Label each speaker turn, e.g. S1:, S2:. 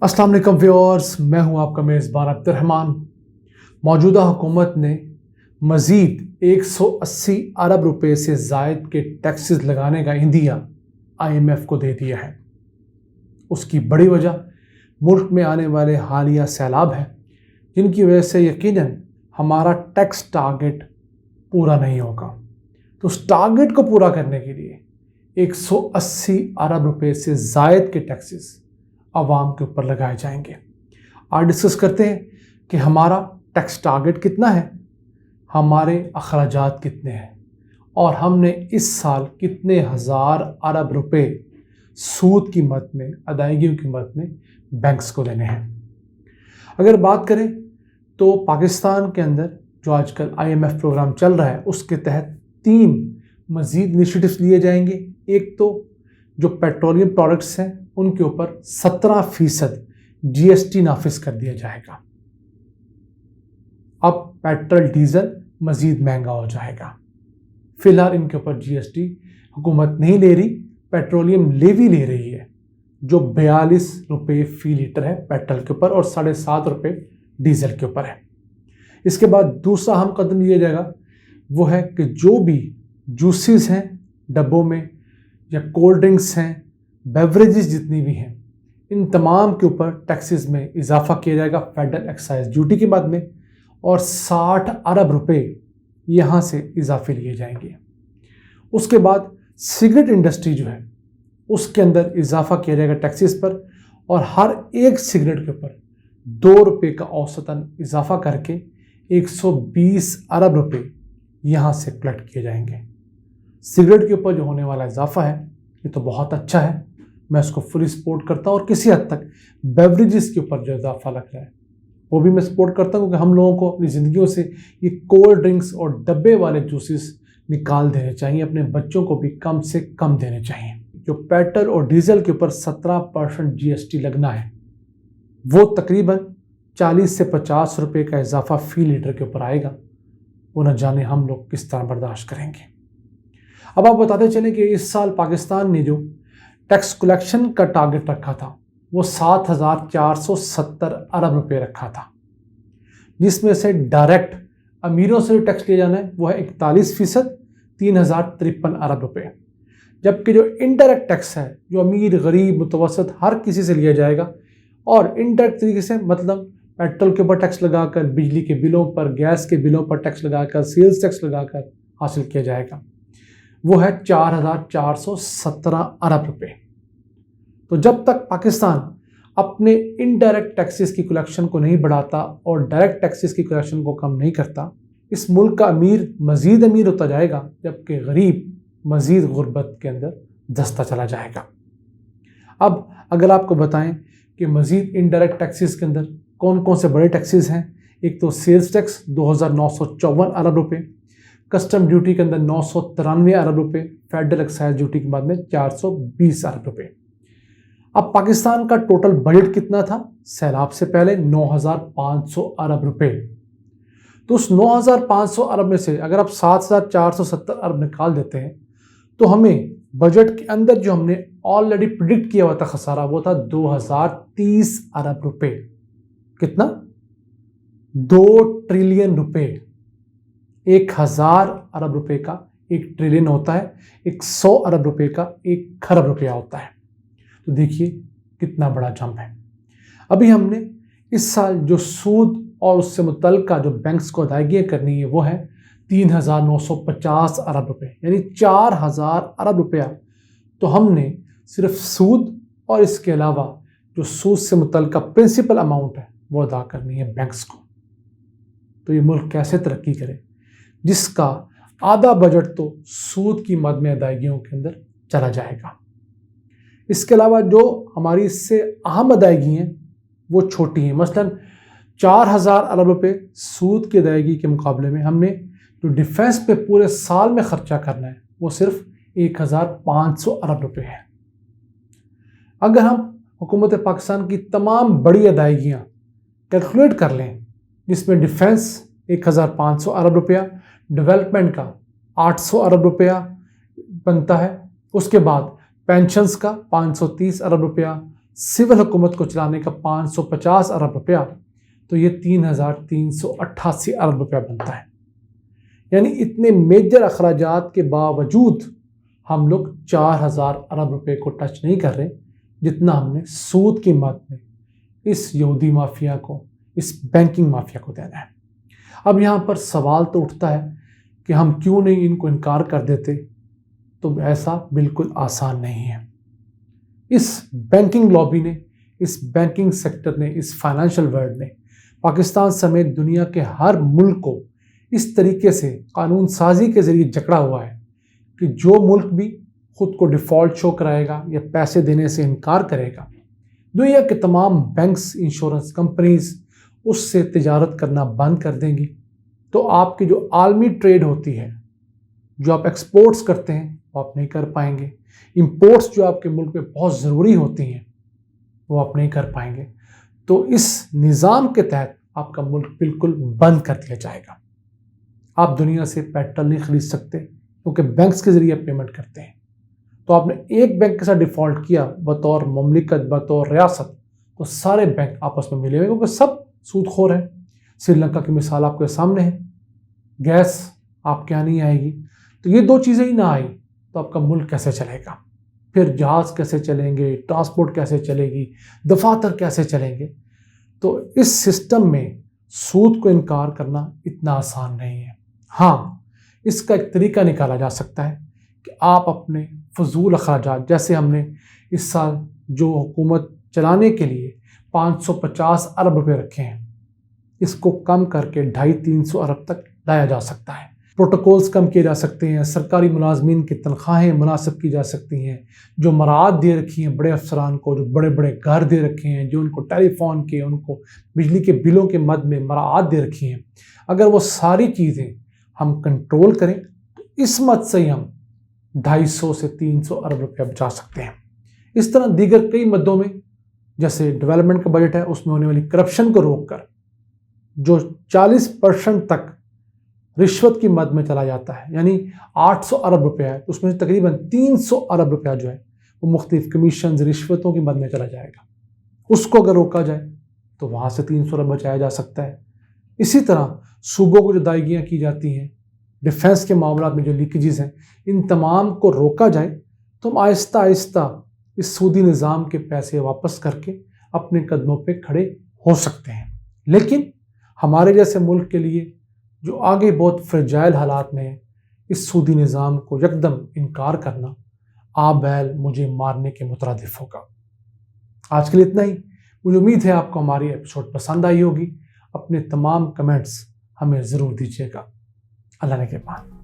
S1: अस्सलाम वालेकुम व्यूअर्स, मैं हूं आपका मेज़बान अब्दुर्रहमान। मौजूदा हुकूमत ने मज़ीद 180 अरब रुपए से ज़ायद के टैक्सेस लगाने का इंदिया IMF को दे दिया है। उसकी बड़ी वजह मुल्क में आने वाले हालिया सैलाब है, जिनकी वजह से यकीनन हमारा टैक्स टारगेट पूरा नहीं होगा। तो उस टारगेट को पूरा करने के लिए 180 अरब रुपए से ज़ायद के टैक्सेस आवाम के ऊपर लगाए जाएंगे। आज डिस्कस करते हैं कि हमारा टैक्स टारगेट कितना है, हमारे अखराजात कितने हैं और हमने इस साल कितने हज़ार अरब रुपए सूद की मद में, अदायगियों की मद में बैंक्स को देने हैं। अगर बात करें तो पाकिस्तान के अंदर जो आजकल IMF प्रोग्राम चल रहा है, उसके तहत 3 मज़ीद इनिशिएटिव्स लिए जाएंगे। एक तो जो पेट्रोलियम प्रोडक्ट्स हैं उनके ऊपर 17% GST नाफिज कर दिया जाएगा। अब पेट्रोल डीजल मज़ीद महंगा हो जाएगा। फिलहाल इनके ऊपर GST हुकूमत नहीं ले रही, पेट्रोलियम लेवी ले रही है, जो 42 रुपये फ़ी लीटर है पेट्रोल के ऊपर और 7.5 रुपये डीजल के ऊपर है। इसके बाद दूसरा अहम कदम लिया जाएगा, वो है कि जो भी जूसेस हैं डब्बों में या कोल्ड ड्रिंक्स हैं, बेवरेजेस जितनी भी हैं, इन तमाम के ऊपर टैक्सेस में इजाफा किया जाएगा फेडरल एक्साइज ड्यूटी के बाद में, और 60 अरब रुपए यहाँ से इजाफे लिए जाएंगे। उसके बाद सिगरेट इंडस्ट्री जो है उसके अंदर इजाफा किया जाएगा टैक्सेस पर, और हर एक सिगरेट के ऊपर 2 रुपये का औसतन इजाफा करके 120 अरब रुपए यहाँ से कलेक्ट किए जाएंगे। सिगरेट के ऊपर जो होने वाला इजाफा है ये तो बहुत अच्छा है, मैं इसको फुली सपोर्ट करता हूँ। और किसी हद तक बेवरेजेस के ऊपर जो इजाफा लग रहा है वो भी मैं सपोर्ट करता हूँ, क्योंकि हम लोगों को अपनी ज़िंदगियों से ये कोल्ड ड्रिंक्स और डब्बे वाले जूसेस निकाल देने चाहिए, अपने बच्चों को भी कम से कम देने चाहिए। जो पेट्रोल और डीजल के ऊपर 17% GST लगना है, वो तकरीबन 40 से 50 रुपये का इजाफा फ़ी लीटर के ऊपर आएगा। वो न जाने हम लोग किस तरह बर्दाश्त करेंगे। अब आप बताते चलें कि इस साल पाकिस्तान ने जो टैक्स कलेक्शन का टारगेट रखा था वो 7,470 अरब रुपये रखा था, जिसमें से डायरेक्ट अमीरों से जो टैक्स लिया जाना है वो है 41%, 3,053 अरब रुपये। जबकि जो इनडायरेक्ट टैक्स है, जो अमीर, गरीब, मुतवसत हर किसी से लिया जाएगा, और इनडायरेक्ट तरीके से मतलब पेट्रोल के ऊपर टैक्स लगाकर, बिजली के बिलों पर, गैस के बिलों पर टैक्स लगाकर, सेल्स टैक्स लगाकर हासिल किया जाएगा, वो है 4,417 अरब रुपये। तो जब तक पाकिस्तान अपने इनडायरेक्ट टैक्सेस की कलेक्शन को नहीं बढ़ाता और डायरेक्ट टैक्सेस की कलेक्शन को कम नहीं करता, इस मुल्क का अमीर मज़ीद अमीर होता जाएगा, जबकि गरीब मज़ीद गुर्बत के अंदर धंसता चला जाएगा। अब अगर आपको बताएं कि मज़ीद इनडायरेक्ट टैक्सेस के अंदर कौन कौन से बड़े टैक्सेस हैं, एक तो सेल्स टैक्स 2,954 अरब रुपये, कस्टम ड्यूटी के अंदर 993 अरब रुपये, फेडरल एक्साइज ड्यूटी के बाद में 420 अरब रुपये। अब पाकिस्तान का टोटल बजट कितना था सैलाब से पहले? 9,500 अरब रुपये। तो उस 9,500 अरब में से अगर आप 7,470 अरब निकाल देते हैं तो हमें बजट के अंदर जो हमने ऑलरेडी प्रिडिक्ट किया हुआ था खसारा, वो था 2,030 अरब रुपये। कितना? 2 ट्रिलियन रुपये। 1,000 अरब रुपये का 1 ट्रिलियन होता है, 100 अरब रुपये का 1 खरब रुपया होता है। तो देखिए कितना बड़ा जंप है। अभी हमने इस साल जो सूद और उससे मुतल्लिका जो बैंक्स को अदायगियाँ करनी है वो है 3,950 अरब रुपये, यानी 4,000 अरब रुपया तो हमने सिर्फ सूद और इसके अलावा जो सूद से मुतल्लिका प्रिंसिपल अमाउंट है वो अदा करनी है बैंक्स को। तो ये मुल्क कैसे तरक्की करे जिसका आधा बजट तो सूद की मद में अदायगियों के अंदर चला जाएगा। इसके अलावा जो हमारी इससे अहम अदायगी हैं वो छोटी हैं। मसलन 4,000 अरब रुपये सूद की अदायगी के मुकाबले में हमने जो डिफेंस पे पूरे साल में ख़र्चा करना है वो सिर्फ 1,500 अरब रुपये है। अगर हम हुकूमत पाकिस्तान की तमाम बड़ी अदायगियाँ कैलकुलेट कर लें, जिसमें डिफेंस 1,500 अरब रुपया, डेवलपमेंट का 800 अरब रुपया बनता है, उसके बाद पेंशन्स का 530 अरब रुपया, सिविल हुकूमत को चलाने का 550 अरब रुपया, तो ये 3,388 अरब रुपया बनता है। यानी इतने मेजर अखराजात के बावजूद हम लोग 4,000 अरब रुपए को टच नहीं कर रहे, जितना हमने सूद की मद में इस यहूदी माफिया को, इस बैंकिंग माफिया को देना है। अब यहाँ पर सवाल तो उठता है कि हम क्यों नहीं इनको इनकार कर देते, तो ऐसा बिल्कुल आसान नहीं है। इस बैंकिंग लॉबी ने, इस बैंकिंग सेक्टर ने, इस फाइनेंशियल वर्ल्ड ने पाकिस्तान समेत दुनिया के हर मुल्क को इस तरीके से कानून साजी के ज़रिए जकड़ा हुआ है कि जो मुल्क भी खुद को डिफ़ॉल्ट शो कराएगा या पैसे देने से इनकार करेगा, दुनिया के तमाम बैंक्स, इंश्योरेंस कंपनीज उससे तिजारत करना बंद कर देंगी। तो आपकी जो आलमी ट्रेड होती है, जो आप एक्सपोर्ट्स करते हैं, वो आप नहीं कर पाएंगे। इंपोर्ट्स जो आपके मुल्क में बहुत ज़रूरी होती हैं, वो आप नहीं कर पाएंगे। तो इस निज़ाम के तहत आपका मुल्क बिल्कुल बंद कर दिया जाएगा। आप दुनिया से पेट्रोल नहीं खरीद सकते क्योंकि बैंक्स के ज़रिए पेमेंट करते हैं। तो आपने एक बैंक के साथ डिफ़ॉल्ट किया बतौर ममलिकत, बतौर रियासत, तो सारे बैंक आपस में मिले हुए, क्योंकि सब सूदखोर हैं। श्रीलंका की मिसाल आपके सामने है। गैस आपके यहाँ नहीं आएगी, तो ये दो चीज़ें ही ना आई तो आपका मुल्क कैसे चलेगा? फिर जहाज़ कैसे चलेंगे, ट्रांसपोर्ट कैसे चलेगी, दफातर कैसे चलेंगे? तो इस सिस्टम में सूद को इनकार करना इतना आसान नहीं है। हाँ, इसका एक तरीका निकाला जा सकता है कि आप अपने फजूल अखराजात, जैसे हमने इस साल जो हुकूमत चलाने के लिए 550 अरब रुपए रखे हैं, इसको कम करके 250-300 अरब तक लाया जा सकता है। प्रोटोकॉल्स कम किए जा सकते हैं, सरकारी मुलाजमीन की तनख्वाहें मुनासिब की जा सकती हैं, जो मराद दे रखी हैं बड़े अफसरान को, जो बड़े बड़े घर दे रखे हैं, जो उनको टेलीफोन के, उनको बिजली के बिलों के मद में मराद दे रखी हैं, अगर वो सारी चीज़ें हम कंट्रोल करें तो इस मद से ही हम 250 से 300 अरब रुपया बचा सकते हैं। इस तरह दीगर कई मदों में, जैसे डेवलपमेंट का बजट है, उसमें होने वाली करप्शन को रोककर जो 40% तक रिश्वत की मद में चला जाता है, यानी 800 अरब रुपया है, तो उसमें से तकरीबन 300 अरब रुपया जो है वो मुख्तलिफ कमीशन, रिश्वतों की मद में चला जाएगा। उसको अगर रोका जाए तो वहाँ से 300 अरब बचाया जा सकता है। इसी तरह सूबों को जो दायगियाँ की जाती हैं, डिफेंस के मामला में जो लीकेजेस हैं, इन तमाम को रोका जाए तो हम आहिस्ता आहिस्ता इस सूदी निज़ाम के पैसे वापस करके अपने कदमों पे खड़े हो सकते हैं। लेकिन हमारे जैसे मुल्क के लिए जो आगे बहुत फ्रेजाइल हालात में है, इस सूदी निज़ाम को यकदम इनकार करना आ बैल मुझे मारने के मुतरादिफ होगा। आज के लिए इतना ही। मुझे उम्मीद है आपको हमारी एपिसोड पसंद आई होगी। अपने तमाम कमेंट्स हमें ज़रूर दीजिएगा। अल्लाह ने के बाद।